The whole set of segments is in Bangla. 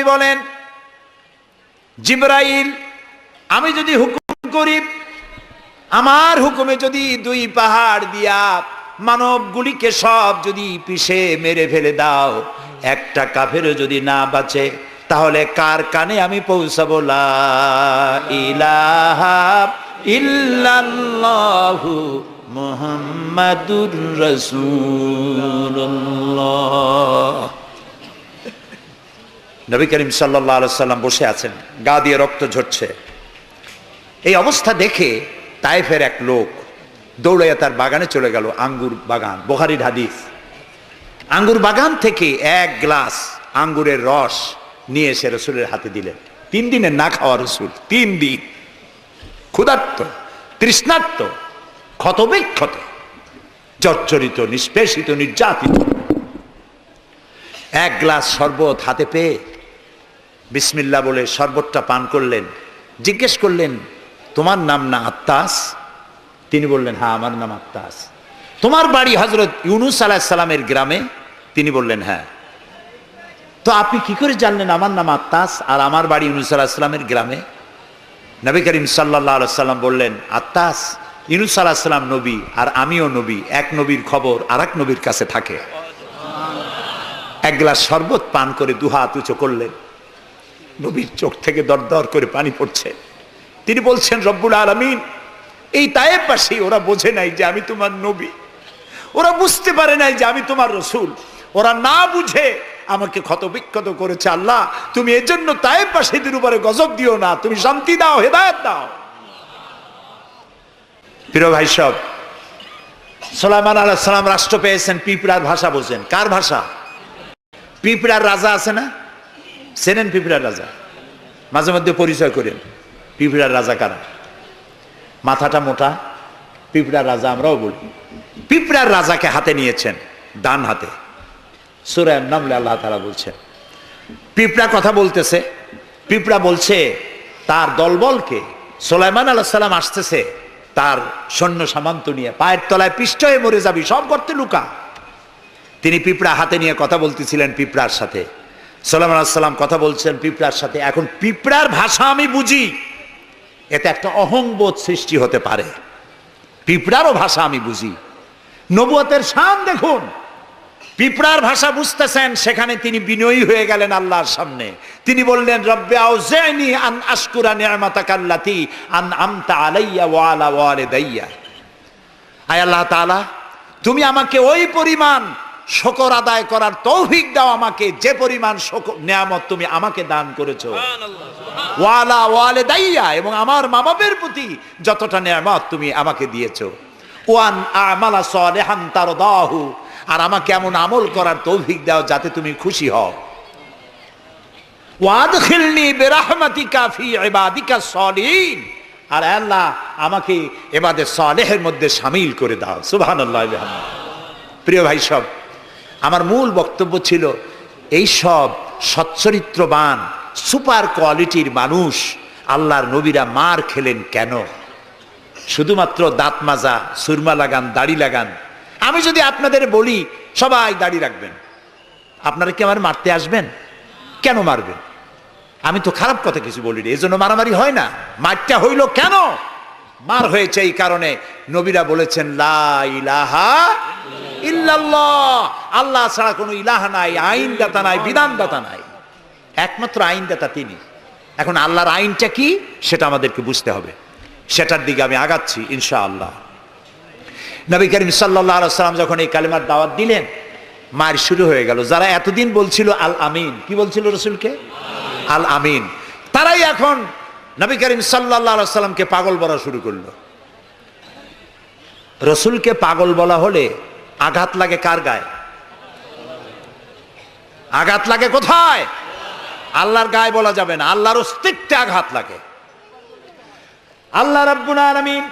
নবী বলেন, জিবরাইল, আমি যদি হুকুম করি, আমার হুকুমে যদি দুই পাহাড় দিয়া মানবগুলিকে সব যদি পিষে মেরে ফেলে দাও, একটা কাফেরও যদি না বাঁচে, তাহলে কার কানে আমি পৌঁছাবো লা ইলাহা ইল্লাল্লাহু মুহাম্মাদুর রাসূলুল্লাহ। নবী করিম সাল্লাল্লাহু আলাইহি সাল্লাম বসে আছেন, গা দিয়ে রক্ত ঝরছে। এই অবস্থা দেখে তায়েফের এক লোক দৌড়াইয়া তার বাগানে চলে গেল, আঙ্গুর বাগান, বুখারীর হাদিস। আঙ্গুর বাগান থেকে এক গ্লাস আঙ্গুরের রস নিয়ে এসে রসুলের হাতে দিলেন। 3 দিনের না খাওয়া রসুল, 3 দিন ক্ষুধার্ত, তৃষ্ণার্ত, ক্ষতবিক্ষত, জর্জরিত, নিষ্পেষিত, নির্যাতিত। এক গ্লাস শরবত হাতে পেয়ে বিসমিল্লাহ বলে শরবতটা পান করলেন। জিজ্ঞেস করলেন, তোমার নাম না আত্তাস? তিনি বললেন, হ্যাঁ, আমার নাম আত্তাস। তোমার বাড়ি হযরত ইউনূস আলাইহিস সালামের গ্রামে? তিনি বললেন, হ্যাঁ। তো আপনি কি করে জানলেন আমার নাম আত্তাস আর আমার বাড়ি ইউনূস আলাইহিস সালামের গ্রামে? নবী করিম সাল্লাল্লাহু আলাইহি সাল্লাম বললেন, আত্তাস, ইউনূস আলাইহিস সালাম নবী আর আমিও নবী, এক নবীর খবর আরেক নবীর কাছে থাকে। এক গ্লাস শরবত পান করে 2 হাত উঁচু করলেন। নবীর চোখ থেকে দরদর করে পানি পড়ছে। তিনি বলছেন, রব্বুল আলামিন, এই তায়েফবাসী ওরা বোঝে নাই যে আমি তোমার নবী, ওরা বুঝতে পারে নাই যে আমি তোমার রসুল, ওরা না বুঝে আমাকে ক্ষতবিক্ষত করেছে। আল্লাহ, তুমি এজন্য তায়েফবাসীদের উপরে গজব দিও না, তুমি শান্তি দাও, হেদায়েত দাও। প্রিয় ভাই সব, সুলাইমান আলাইহিস সালাম রাষ্ট্র পেয়েছেন, পিঁপড়ার ভাষা বোঝেন। কার ভাষা? পিঁপড়ার রাজা আছে না, চেনেন পিঁপড়ার রাজা? মাঝে মধ্যে পরিচয় করেন পিঁপড়ার রাজা কারা। মাথাটা মোটা, পিঁপড়ার রাজা আমরাও বলি। পিঁপড়ার রাজাকে হাতে নিয়েছেন, ডান হাতে। সূরা নামলে আল্লাহ তাআলা বলছেন, পিঁপড়া কথা বলতেছে। পিঁপড়া বলছে তার দলবলকে, সুলাইমান আলাইহিস সালাম আসতেছে, তার সৈন্য সামন্ত নিয়ে, পায়ের তলায় পিষ্ট হয়ে মরে যাবি, সব গর্তে লুকা। তিনি পিঁপড়া হাতে নিয়ে কথা বলতেছিলেন পিঁপড়ার সাথে। সুলাইমান আলাইহিস সালাম কথা বলছেন পিঁপড়ার সাথে। এখন পিঁপড়ার ভাষা আমি বুঝি, এতে একটা অহংবোধ সৃষ্টি হতে পারে। পিঁপড়ারও ভাষা আমি বুঝি। নবুয়তের শান দেখুন, পিঁপড়ার ভাষা বুঝতেছেন, সেখানে তিনি বিনয়ী হয়ে গেলেন আল্লাহর সামনে। তিনি বললেন, রব্বি আউজি'নি আন আশকুরা নি'মাতাকাল্লাতী আন'আমতা আলাইয়া ওয়া আলা ওয়ালিদাইয়া। আয় আল্লাহ তাআলা, তুমি আমাকে ওই পরিমাণ শুকর আদায় করার তৌফিক দাও আমাকে, যে পরিমাণ নিয়ামত তুমি আমাকে দান করেছো। ওয়া আলা ওয়ালিদাইয়া, এবং আমার মা বাবার প্রতি যতটা নিয়ামত তুমি আমাকে দিয়েছো। ওয়ান আমালা সালিহান তারদাহু, আর আমাকে এমন আমল করার তৌফিক দাও যাতে তুমি খুশি হও। ওয়াদখিলনি বিরাহমাতিকা ফি ইবাদিকা সালিহিন, আর আল্লাহ আমাকে ইবাদে সালেহের মধ্যে শামিল করে দাও। সুবহানাল্লাহ। প্রিয় ভাই সব, আমার মূল বক্তব্য ছিল, এই সব সচ্চরিত্রবান সুপার কোয়ালিটির মানুষ আল্লাহর নবীরা মার খেলেন কেন? শুধুমাত্র দাঁত মাজা, সুরমা লাগান, দাড়ি লাগান। আমি যদি আপনাদের বলি সবাই দাড়ি রাখবেন, আপনারা কি আমার মারতে আসবেন? কেন মারবেন? আমি তো খারাপ কথা কিছু বলি, এই জন্য মারামারি হয় না। মারটা হইল কেন? মার হয়েছে এই কারণে, নবীরা বলেছেন লা ইলাহা ইল্লাল্লাহ, আল্লাহ ছাড়া কোনো ইলাহা নাই, আইনদাতা নাই, বিধানদাতা নাই, একমাত্র আইনদাতা তিনি। এখন আল্লাহর আইনটা কি সেটা আমাদেরকে বুঝতে হবে, সেটার দিকে আমি আগাচ্ছি ইনশাআল্লাহ। নবী করিম সাল্লাল্লাহু আলাইহি ওয়াসাল্লাম যখন এই কালিমার দাওয়াত দিলেন, মার শুরু হয়ে গেল। যারা এতদিন বলছিল আল আমিন, কি বলছিল রসুলকে? আল আমিন, তারাই এখন নবী করিম সাল্লাল্লাহু আলাইহি ওয়াসাল্লামকে পাগল বলা শুরু করলো। রসুলকে পাগল বলা হলে আঘাত লাগে কার গায়ে? আঘাত লাগে কোথায়? আল্লাহর গায়ে বলা যাবে না, আল্লাহর অস্তিত্বে আঘাত লাগে। আল্লাহ রাব্বুল আলামিন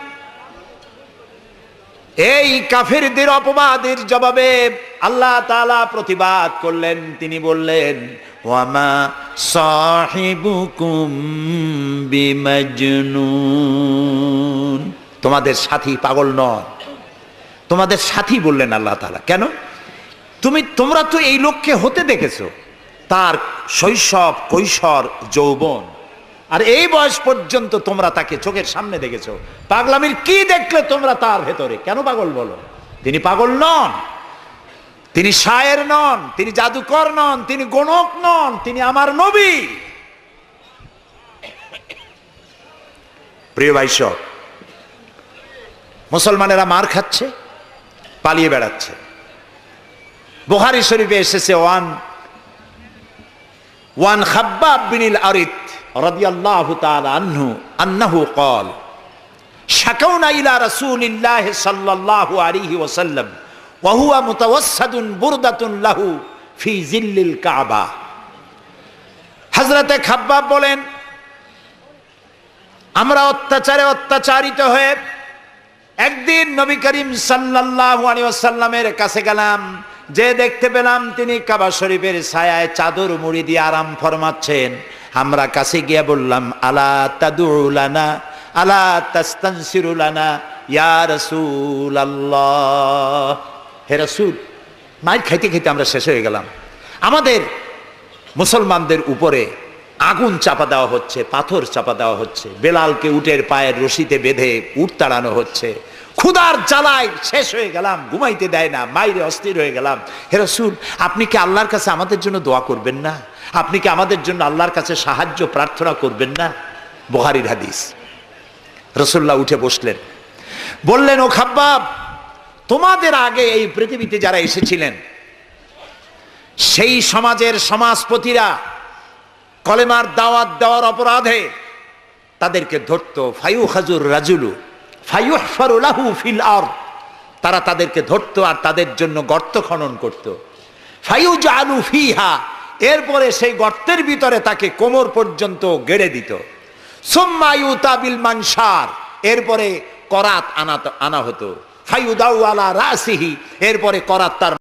এই কাফিরদের অপবাদের জবাবে আল্লাহ তাআলা প্রতিবাদ করলেন। তিনি বললেন, ওয়ামা সাহিবুকুম বিমাজনুন, তোমাদের সাথী পাগল নয়। তোমাদের সাথী বললেন আল্লাহ তাআলা। কেন? তোমরা তো এই লোককে হতে দেখেছো, তার শৈশব, কৈশোর, যৌবন, আর এই বয়স পর্যন্ত তোমরা তাকে চোখের সামনে দেখেছো। পাগলামির কি দেখলে তোমরা তার ভেতরে? কেন পাগল বলো? তিনি পাগল নন, তিনি শায়ের নন, তিনি জাদুকর নন, তিনি গণক নন, তিনি আমার নবী। প্রিয় ভাই সব, মুসলমানেরা মার খাচ্ছে, পালিয়ে বেড়াচ্ছে। বুখারী শরীফে এসেছে ওয়ান খাব্বাব বিনিল আরিত রাদিয়াল্লাহু তাআলা আনহু আন্নাহু قال শাকাউনা ইলা রাসূলিল্লাহ সাল্লাল্লাহু আলাইহি ওয়াসাল্লাম ওয়া হুয়া মুতাওয়াসসাদুন বুরদাতুন লাহু ফি জিল্লিল কাবা। হযরতে খাব্বাব বলেন, আমরা অত্যাচারে অত্যাচারিত হয়ে একদিন নবী করিম সাল্লাল্লাহু আলাইহি ওয়াসাল্লামের কাছে গেলাম, যে দেখতে পেলাম তিনি কাবা শরীফের ছায়ায় চাদর মুড়ি দিয়ে আরাম ফরমাচ্ছেন। আমরা কাছে গিয়ে বললাম, আলা তাদউ লানা আলা তাস্তানসিরু লানা ইয়া রাসূলুল্লাহ, হে রাসূল। মাইর খাইতে খাইতে আমরা শেষ হয়ে গেলাম। আমাদের মুসলমানদের উপরে আগুন চাপা দেওয়া হচ্ছে, পাথর চাপা দেওয়া হচ্ছে, বেলালকে উটের পায়ের রশিতে বেঁধে উট তাড়ানো হচ্ছে। ক্ষুধার জ্বালায় শেষ হয়ে গেলাম, ঘুমাইতে দেয় না, মাইরে অস্থির হয়ে গেলাম। হে রাসূল, আপনি কি আল্লাহর কাছে আমাদের জন্য দোয়া করবেন না? আপনি কি আমাদের জন্য আল্লাহর কাছে সাহায্য প্রার্থনা করবেন না? বুখারীর হাদিস। রাসূলুল্লাহ উঠে বসলেন, বললেন, ও খাব্বাব, তোমাদের আগে এই পৃথিবীতে যারা এসেছিলেন সেই সমাজের সমাজপতিরা কলেমার দাওয়াত দেওয়ার অপরাধে তাদেরকে ধরতো। ফায়ুখাজুর রাজুলু ফায়ুহফারু লাহু ফিল আরদ, তারা তাদেরকে ধরতো আর তাদের জন্য গর্ত খনন করত। ফায়ুজআলু ফিহা, এরপরে সেই গর্তের ভিতরে তাকে কোমর পর্যন্ত গেড়ে দিত। সুম্মা ইউতা বিল মানশার, এরপরে করাত আনা হতো। ফায়ুদাউ আলা রাসিহি, এরপরে করাত তার